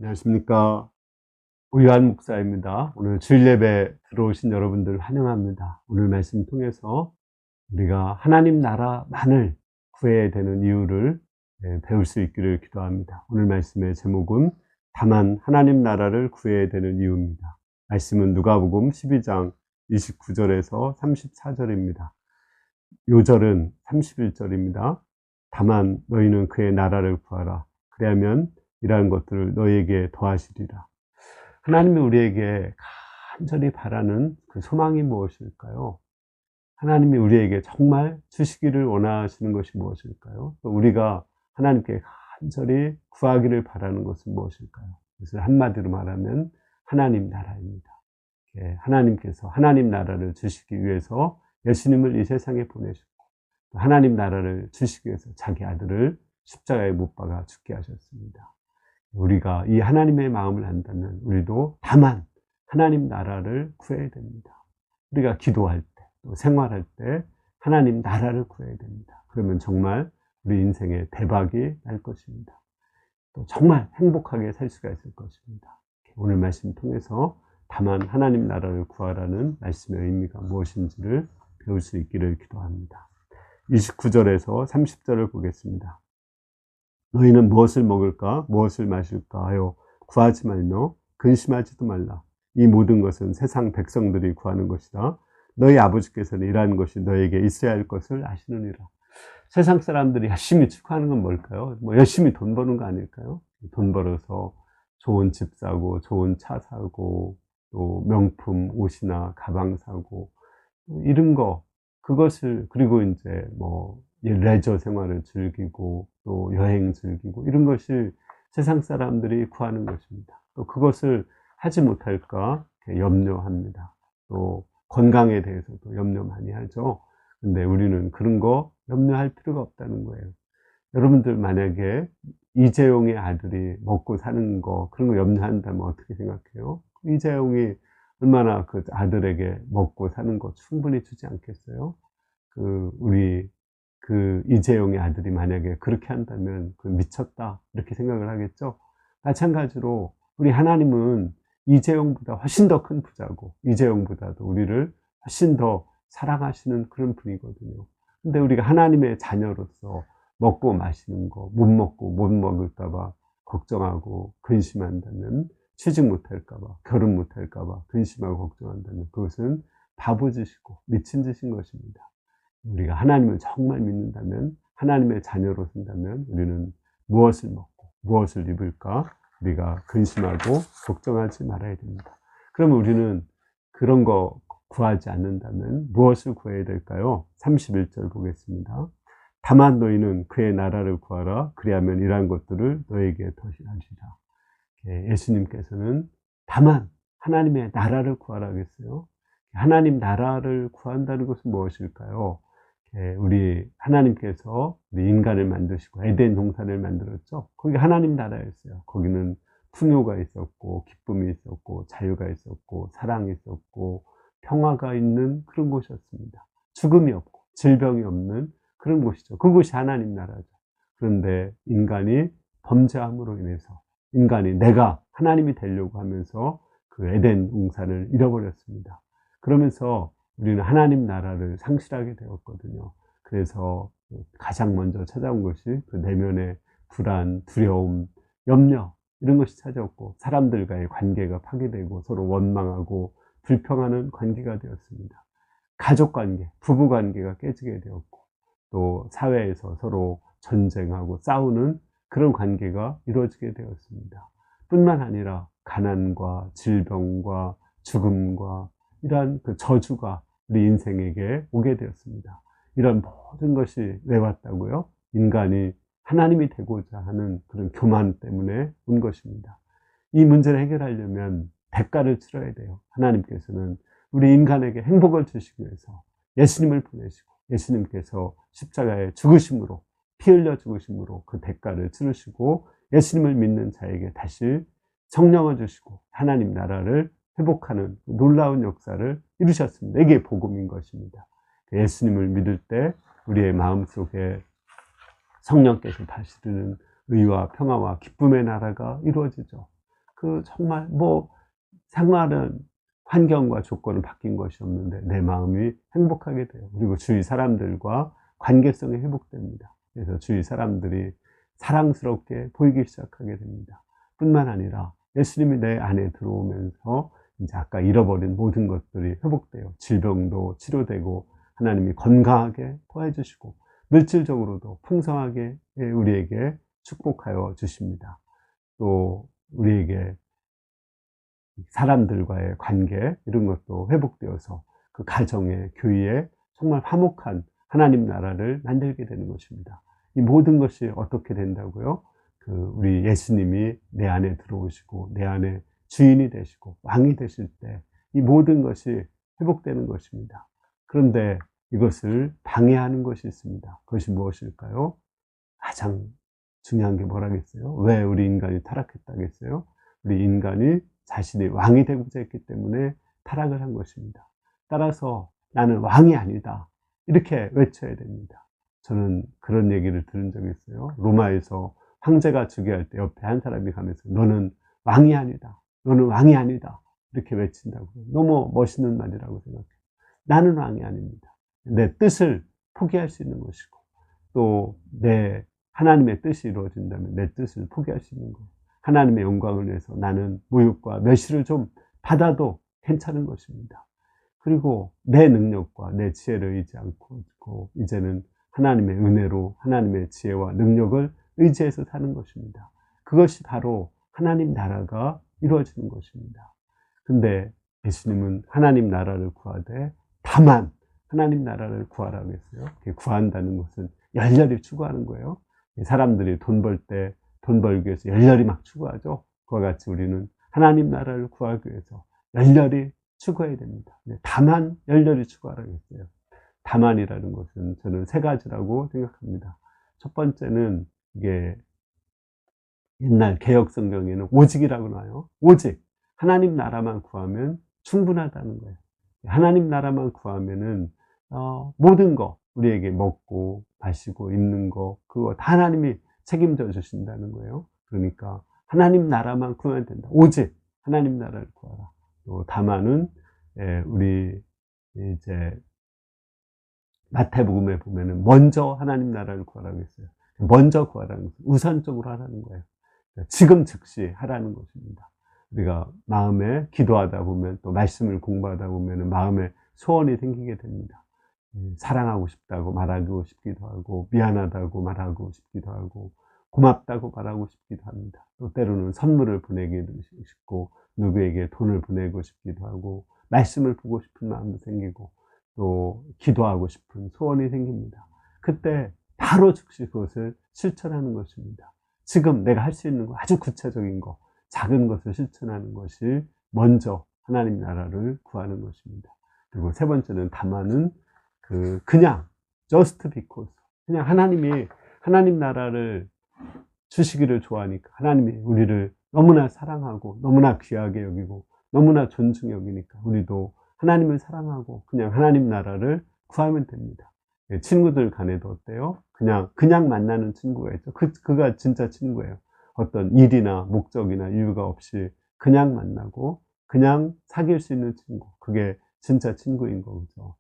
안녕하십니까. 우유한 목사입니다. 오늘 주일 예배 들어오신 여러분들 환영합니다. 오늘 말씀 통해서 우리가 하나님 나라만을 구해야 되는 이유를 배울 수 있기를 기도합니다. 오늘 말씀의 제목은 다만 하나님 나라를 구해야 되는 이유입니다. 말씀은 누가복음 12장 29절에서 34절입니다. 요절은 31절입니다. 다만 너희는 그의 나라를 구하라. 그리하면 이러한 것들을 너희에게 더하시리라. 하나님이 우리에게 간절히 바라는 그 소망이 무엇일까요? 하나님이 우리에게 정말 주시기를 원하시는 것이 무엇일까요? 또 우리가 하나님께 간절히 구하기를 바라는 것은 무엇일까요? 그래서 한마디로 말하면 하나님 나라입니다. 하나님께서 하나님 나라를 주시기 위해서 예수님을 이 세상에 보내셨고, 하나님 나라를 주시기 위해서 자기 아들을 십자가에 못 박아 죽게 하셨습니다. 우리가 이 하나님의 마음을 안다면 우리도 다만 하나님 나라를 구해야 됩니다. 우리가 기도할 때, 또 생활할 때 하나님 나라를 구해야 됩니다. 그러면 정말 우리 인생에 대박이 날 것입니다. 또 정말 행복하게 살 수가 있을 것입니다. 오늘 말씀 통해서 다만 하나님 나라를 구하라는 말씀의 의미가 무엇인지를 배울 수 있기를 기도합니다. 29절에서 30절을 보겠습니다. 너희는 무엇을 먹을까 무엇을 마실까 하여 구하지 말며 근심하지도 말라. 이 모든 것은 세상 백성들이 구하는 것이다. 너희 아버지께서는 이러한 것이 너희에게 있어야 할 것을 아시느니라. 세상 사람들이 열심히 추구하는 건 뭘까요? 열심히 돈 버는 거 아닐까요? 돈 벌어서 좋은 집 사고 좋은 차 사고 또 명품 옷이나 가방 사고 이런 거, 그것을, 그리고 이제 레저 생활을 즐기고 또 여행 즐기고 이런 것이 세상 사람들이 구하는 것입니다. 또 그것을 하지 못할까 염려합니다. 또 건강에 대해서도 염려 많이 하죠. 근데 우리는 그런 거 염려할 필요가 없다는 거예요. 여러분들 만약에 이재용의 아들이 먹고 사는 거, 그런 거 염려한다면 어떻게 생각해요? 이재용이 얼마나 그 아들에게 먹고 사는 거 충분히 주지 않겠어요? 우리 이재용의 아들이 만약에 그렇게 한다면 미쳤다 이렇게 생각을 하겠죠. 마찬가지로 우리 하나님은 이재용보다 훨씬 더 큰 부자고 이재용보다도 우리를 훨씬 더 사랑하시는 그런 분이거든요. 근데 우리가 하나님의 자녀로서 먹고 마시는 거 못 먹고 못 먹을까 봐 걱정하고 근심한다면, 취직 못할까 봐 결혼 못할까 봐 근심하고 걱정한다면 그것은 바보짓이고 미친 짓인 것입니다. 우리가 하나님을 정말 믿는다면, 하나님의 자녀로 산다면 우리는 무엇을 먹고 무엇을 입을까 우리가 근심하고 걱정하지 말아야 됩니다. 그러면 우리는 그런 거 구하지 않는다면 무엇을 구해야 될까요? 31절 보겠습니다. 다만 너희는 그의 나라를 구하라. 그리하면 이러한 것들을 너에게 더하시리라. 예수님께서는 다만 하나님의 나라를 구하라 하겠어요. 하나님 나라를 구한다는 것은 무엇일까요? 우리 하나님께서 우리 인간을 만드시고 에덴 동산을 만들었죠. 거기 하나님 나라였어요. 거기는 풍요가 있었고 기쁨이 있었고 자유가 있었고 사랑이 있었고 평화가 있는 그런 곳이었습니다. 죽음이 없고 질병이 없는 그런 곳이죠. 그곳이 하나님 나라죠. 그런데 인간이 범죄함으로 인해서 인간이 내가 하나님이 되려고 하면서 그 에덴 동산을 잃어버렸습니다. 그러면서 우리는 하나님 나라를 상실하게 되었거든요. 그래서 가장 먼저 찾아온 것이 그 내면의 불안, 두려움, 염려 이런 것이 찾아왔고, 사람들과의 관계가 파괴되고 서로 원망하고 불평하는 관계가 되었습니다. 가족 관계, 부부 관계가 깨지게 되었고, 또 사회에서 서로 전쟁하고 싸우는 그런 관계가 이루어지게 되었습니다. 뿐만 아니라 가난과 질병과 죽음과 이러한 그 저주가 우리 인생에게 오게 되었습니다. 이런 모든 것이 왜 왔다고요? 인간이 하나님이 되고자 하는 그런 교만 때문에 온 것입니다. 이 문제를 해결하려면 대가를 치러야 돼요. 하나님께서는 우리 인간에게 행복을 주시기 위해서 예수님을 보내시고, 예수님께서 십자가에 죽으심으로, 피 흘려 죽으심으로 그 대가를 치르시고 예수님을 믿는 자에게 다시 성령을 주시고 하나님 나라를 회복하는 놀라운 역사를 이루셨습니다. 이게 복음인 것입니다. 예수님을 믿을 때 우리의 마음속에 성령께서 다스리는 의와 평화와 기쁨의 나라가 이루어지죠. 정말 생활은 환경과 조건은 바뀐 것이 없는데 내 마음이 행복하게 돼요. 그리고 주위 사람들과 관계성이 회복됩니다. 그래서 주위 사람들이 사랑스럽게 보이기 시작하게 됩니다. 뿐만 아니라 예수님이 내 안에 들어오면서 이제 아까 잃어버린 모든 것들이 회복돼요. 질병도 치료되고 하나님이 건강하게 도와주시고 물질적으로도 풍성하게 우리에게 축복하여 주십니다. 또 우리에게 사람들과의 관계 이런 것도 회복되어서 그 가정에 교회에 정말 화목한 하나님 나라를 만들게 되는 것입니다. 이 모든 것이 어떻게 된다고요? 우리 예수님이 내 안에 들어오시고 내 안에 주인이 되시고 왕이 되실 때 이 모든 것이 회복되는 것입니다. 그런데 이것을 방해하는 것이 있습니다. 그것이 무엇일까요? 가장 중요한 게 뭐라겠어요? 왜 우리 인간이 타락했다겠어요? 우리 인간이 자신이 왕이 되고자 했기 때문에 타락을 한 것입니다. 따라서 나는 왕이 아니다, 이렇게 외쳐야 됩니다. 저는 그런 얘기를 들은 적이 있어요. 로마에서 황제가 즉위할 때 옆에 한 사람이 가면서 너는 왕이 아니다, 너는 왕이 아니다, 이렇게 외친다고. 너무 멋있는 말이라고 생각해요. 나는 왕이 아닙니다. 내 뜻을 포기할 수 있는 것이고 또 내 하나님의 뜻이 이루어진다면 내 뜻을 포기할 수 있는 거예요. 하나님의 영광을 위해서 나는 모욕과 멸시를 좀 받아도 괜찮은 것입니다. 그리고 내 능력과 내 지혜를 의지 않고 이제는 하나님의 은혜로 하나님의 지혜와 능력을 의지해서 사는 것입니다. 그것이 바로 하나님 나라가 이루어지는 것입니다. 근데 예수님은 하나님 나라를 구하되 다만 하나님 나라를 구하라고 했어요. 구한다는 것은 열렬히 추구하는 거예요. 사람들이 돈 벌 때 돈 벌기 위해서 열렬히 막 추구하죠. 그와 같이 우리는 하나님 나라를 구하기 위해서 열렬히 추구해야 됩니다. 다만 열렬히 추구하라고 했어요. 다만이라는 것은 저는 세 가지라고 생각합니다. 첫 번째는 이게 옛날 개역 성경에는 오직이라고 나와요. 오직 하나님 나라만 구하면 충분하다는 거예요. 하나님 나라만 구하면은 모든 거 우리에게 먹고 마시고 입는 거 그거 다 하나님이 책임져 주신다는 거예요. 그러니까 하나님 나라만 구하면 된다. 오직 하나님 나라를 구하라. 또 다만은 우리 이제 마태복음에 보면은 먼저 하나님 나라를 구하라고 했어요. 먼저 구하라는 것은 우선적으로 하라는 거예요. 지금 즉시 하라는 것입니다. 우리가 마음에 기도하다 보면 또 말씀을 공부하다 보면 마음에 소원이 생기게 됩니다. 사랑하고 싶다고 말하고 싶기도 하고 미안하다고 말하고 싶기도 하고 고맙다고 말하고 싶기도 합니다. 또 때로는 선물을 보내기도 싶고 누구에게 돈을 보내고 싶기도 하고 말씀을 보고 싶은 마음도 생기고 또 기도하고 싶은 소원이 생깁니다. 그때 바로 즉시 그것을 실천하는 것입니다. 지금 내가 할 수 있는 거 아주 구체적인 거 작은 것을 실천하는 것이 먼저 하나님 나라를 구하는 것입니다. 그리고 세 번째는 다만은 그냥 just because 그냥 하나님이 하나님 나라를 주시기를 좋아하니까 하나님이 우리를 너무나 사랑하고 너무나 귀하게 여기고 너무나 존중해 여기니까 우리도 하나님을 사랑하고 그냥 하나님 나라를 구하면 됩니다. 친구들 간에도 어때요? 그냥 만나는 친구가 있죠. 그가 진짜 친구예요. 어떤 일이나 목적이나 이유가 없이 그냥 만나고 그냥 사귈 수 있는 친구. 그게 진짜 친구인 거죠.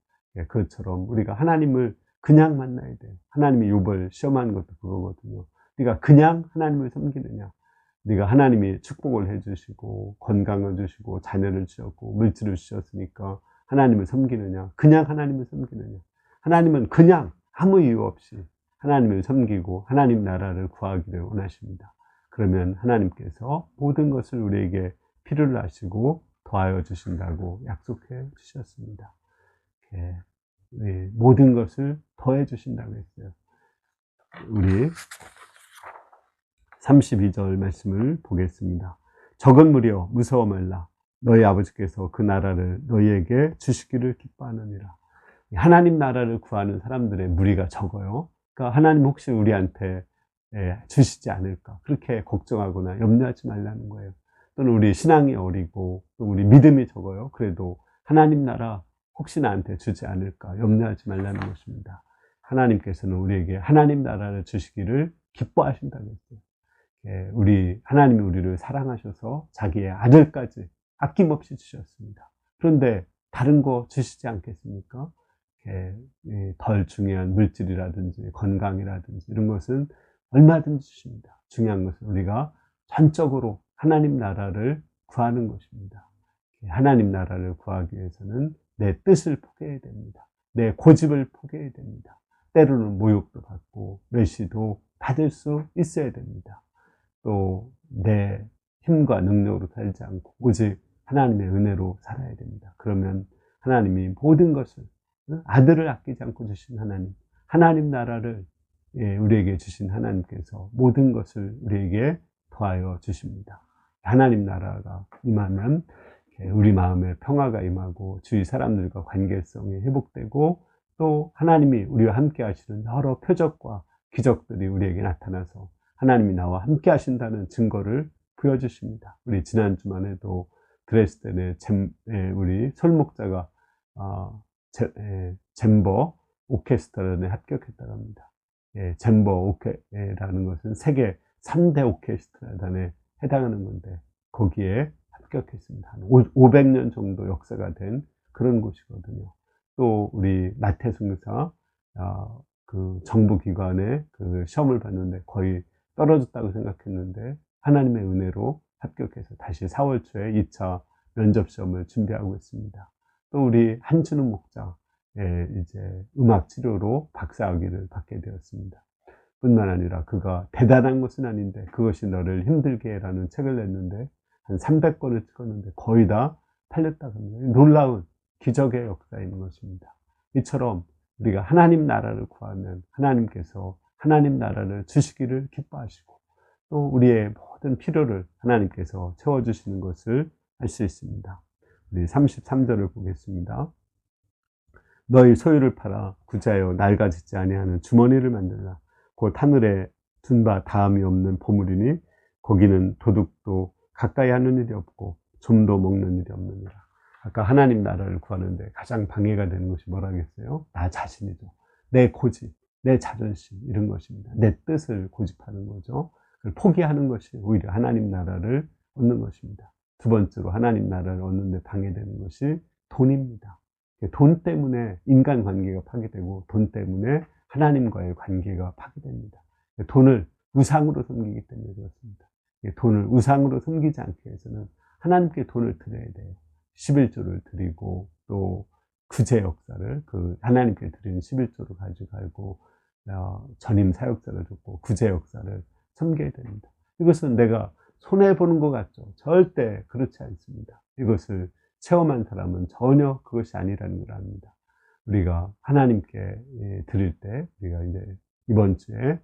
그것처럼 우리가 하나님을 그냥 만나야 돼요. 하나님이 욥을 시험하는 것도 그거거든요. 네가 그냥 하나님을 섬기느냐? 네가 하나님이 축복을 해주시고 건강을 주시고 자녀를 주셨고 물질을 주셨으니까 하나님을 섬기느냐? 그냥 하나님을 섬기느냐? 하나님은 그냥 아무 이유 없이 하나님을 섬기고 하나님 나라를 구하기를 원하십니다. 그러면 하나님께서 모든 것을 우리에게 필요를 하시고 더하여 주신다고 약속해 주셨습니다. 모든 것을 더해 주신다고 했어요. 우리 32절 말씀을 보겠습니다. 적은 무리여 무서워 말라. 너희 아버지께서 그 나라를 너희에게 주시기를 기뻐하느니라. 하나님 나라를 구하는 사람들의 무리가 적어요. 그러니까 하나님 혹시 우리한테 주시지 않을까 그렇게 걱정하거나 염려하지 말라는 거예요. 또는 우리 신앙이 어리고 또 우리 믿음이 적어요. 그래도 하나님 나라 혹시 나한테 주지 않을까 염려하지 말라는 것입니다. 하나님께서는 우리에게 하나님 나라를 주시기를 기뻐하신다고 했어요. 하나님이 우리를 사랑하셔서 자기의 아들까지 아낌없이 주셨습니다. 그런데 다른 거 주시지 않겠습니까? 덜 중요한 물질이라든지 건강이라든지 이런 것은 얼마든지 주십니다. 중요한 것은 우리가 전적으로 하나님 나라를 구하는 것입니다. 하나님 나라를 구하기 위해서는 내 뜻을 포기해야 됩니다. 내 고집을 포기해야 됩니다. 때로는 모욕도 받고 멸시도 받을 수 있어야 됩니다. 또 내 힘과 능력으로 살지 않고 오직 하나님의 은혜로 살아야 됩니다. 그러면 하나님이 모든 것을, 아들을 아끼지 않고 주신 하나님 나라를 우리에게 주신 하나님께서 모든 것을 우리에게 더하여 주십니다. 하나님 나라가 임하면 우리 마음에 평화가 임하고 주위 사람들과 관계성이 회복되고 또 하나님이 우리와 함께 하시는 여러 표적과 기적들이 우리에게 나타나서 하나님이 나와 함께 하신다는 증거를 보여주십니다. 우리 지난 주만에도 드레스덴의 우리 솔목자가 젬버 오케스트라에 합격했다고 합니다. 젬버 오케라는 것은 세계 3대 오케스트라단에 해당하는 건데 거기에 합격했습니다. 한 500년 정도 역사가 된 그런 곳이거든요. 또 우리 마태승사 그 정부기관에 그 시험을 봤는데 거의 떨어졌다고 생각했는데 하나님의 은혜로 합격해서 다시 4월 초에 2차 면접 시험을 준비하고 있습니다. 또 우리 한준우 목자 이제 음악 치료로 박사학위를 받게 되었습니다. 뿐만 아니라 그가 대단한 것은 아닌데 그것이 너를 힘들게 해라는 책을 냈는데 한 300권을 찍었는데 거의 다 팔렸다고 합니다. 놀라운 기적의 역사인 것입니다. 이처럼 우리가 하나님 나라를 구하면 하나님께서 하나님 나라를 주시기를 기뻐하시고 또 우리의 모든 필요를 하나님께서 채워주시는 것을 알 수 있습니다. 우리 33절을 보겠습니다. 너희 소유를 팔아 구제하여 낡아지지 아니하는 주머니를 만들라. 곧 하늘에 둔 바 다함이 없는 보물이니 거기는 도둑도 가까이 하는 일이 없고 좀도 먹는 일이 없느니라. 아까 하나님 나라를 구하는데 가장 방해가 되는 것이 뭐라겠어요? 나 자신이죠. 내 고집, 내 자존심 이런 것입니다. 내 뜻을 고집하는 거죠. 그걸 포기하는 것이 오히려 하나님 나라를 얻는 것입니다. 두 번째로 하나님 나라를 얻는 데 방해되는 것이 돈입니다. 돈 때문에 인간관계가 파괴되고 돈 때문에 하나님과의 관계가 파괴됩니다. 돈을 우상으로 섬기기 때문에 그렇습니다. 돈을 우상으로 섬기지 않기 위해서는 하나님께 돈을 드려야 돼요. 11조를 드리고 또 구제 역사를 그 하나님께 드리는 11조를 가지고 전임 사역자를 줬고 구제 역사를 섬겨야 됩니다. 이것은 내가 손해보는 것 같죠? 절대 그렇지 않습니다. 이것을 체험한 사람은 전혀 그것이 아니라는 걸 압니다. 우리가 하나님께 드릴 때 우리가 이제 이번 주에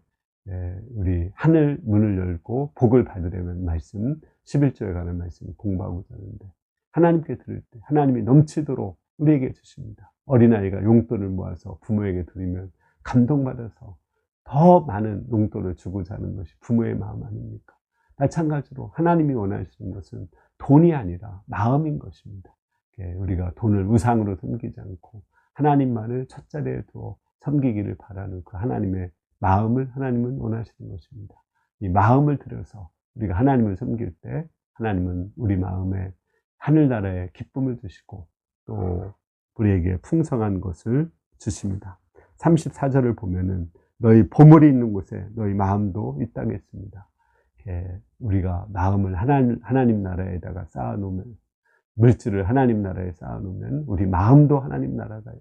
우리 하늘 문을 열고 복을 받으려면 말씀 11조에 관한 말씀을 공부하고자 하는데 하나님께 드릴 때 하나님이 넘치도록 우리에게 주십니다. 어린아이가 용돈을 모아서 부모에게 드리면 감동받아서 더 많은 용돈을 주고자 하는 것이 부모의 마음 아닙니까? 마찬가지로 하나님이 원하시는 것은 돈이 아니라 마음인 것입니다. 우리가 돈을 우상으로 섬기지 않고 하나님만을 첫 자리에 두어 섬기기를 바라는 그 하나님의 마음을 하나님은 원하시는 것입니다. 이 마음을 들여서 우리가 하나님을 섬길 때 하나님은 우리 마음에 하늘나라의 기쁨을 주시고 또 우리에게 풍성한 것을 주십니다. 34절을 보면은 너희 보물이 있는 곳에 너희 마음도 있다고 했습니다. 우리가 마음을 하나님 나라에다가 쌓아놓으면 물질을 하나님 나라에 쌓아놓으면 우리 마음도 하나님 나라가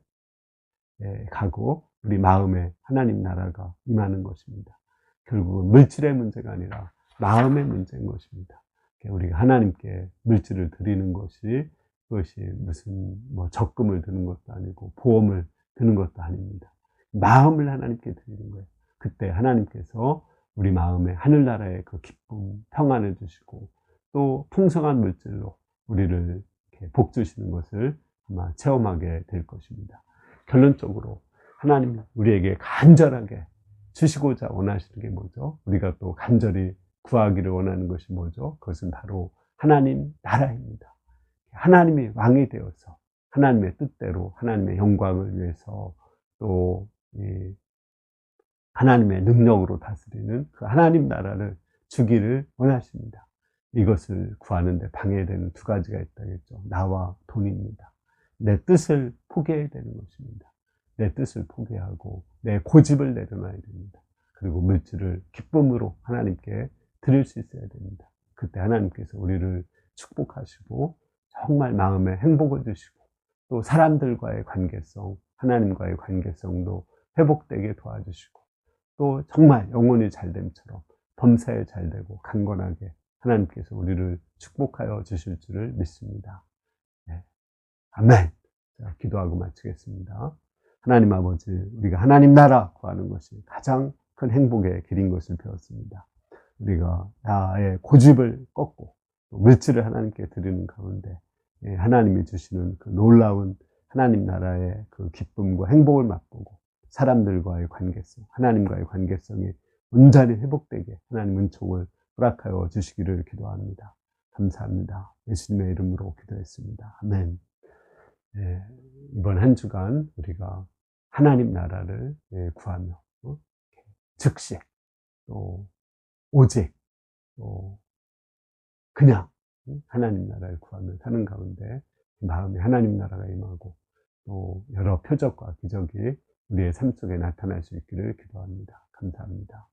가고 우리 마음에 하나님 나라가 임하는 것입니다. 결국은 물질의 문제가 아니라 마음의 문제인 것입니다. 우리가 하나님께 물질을 드리는 것이 그것이 무슨 적금을 드는 것도 아니고 보험을 드는 것도 아닙니다. 마음을 하나님께 드리는 거예요. 그때 하나님께서 우리 마음에 하늘나라의 그 기쁨, 평안을 주시고 또 풍성한 물질로 우리를 이렇게 복 주시는 것을 아마 체험하게 될 것입니다. 결론적으로 하나님 우리에게 간절하게 주시고자 원하시는 게 뭐죠? 우리가 또 간절히 구하기를 원하는 것이 뭐죠? 그것은 바로 하나님 나라입니다. 하나님이 왕이 되어서 하나님의 뜻대로 하나님의 영광을 위해서 또 하나님의 능력으로 다스리는 그 하나님 나라를 주기를 원하십니다. 이것을 구하는데 방해되는 두 가지가 있다겠죠. 나와 돈입니다. 내 뜻을 포기해야 되는 것입니다. 내 뜻을 포기하고 내 고집을 내려놔야 됩니다. 그리고 물질을 기쁨으로 하나님께 드릴 수 있어야 됩니다. 그때 하나님께서 우리를 축복하시고 정말 마음에 행복을 주시고 또 사람들과의 관계성, 하나님과의 관계성도 회복되게 도와주시고 또 정말 영혼이 잘됨처럼 범사에 잘되고 강건하게 하나님께서 우리를 축복하여 주실 줄을 믿습니다. 네. 아멘. 자, 기도하고 마치겠습니다. 하나님 아버지, 우리가 하나님 나라 구하는 것이 가장 큰 행복의 길인 것을 배웠습니다. 우리가 나의 고집을 꺾고 물질을 하나님께 드리는 가운데 하나님이 주시는 그 놀라운 하나님 나라의 그 기쁨과 행복을 맛보고 사람들과의 관계성, 하나님과의 관계성이 온전히 회복되게 하나님 은총을 허락하여 주시기를 기도합니다. 감사합니다. 예수님의 이름으로 기도했습니다. 아멘. 네, 이번 한 주간 우리가 하나님 나라를 구하며 즉시 또 오직 또 그냥 하나님 나라를 구하며 사는 가운데 마음에 하나님 나라가 임하고 또 여러 표적과 기적이 우리의 삶 속에 나타날 수 있기를 기도합니다. 감사합니다.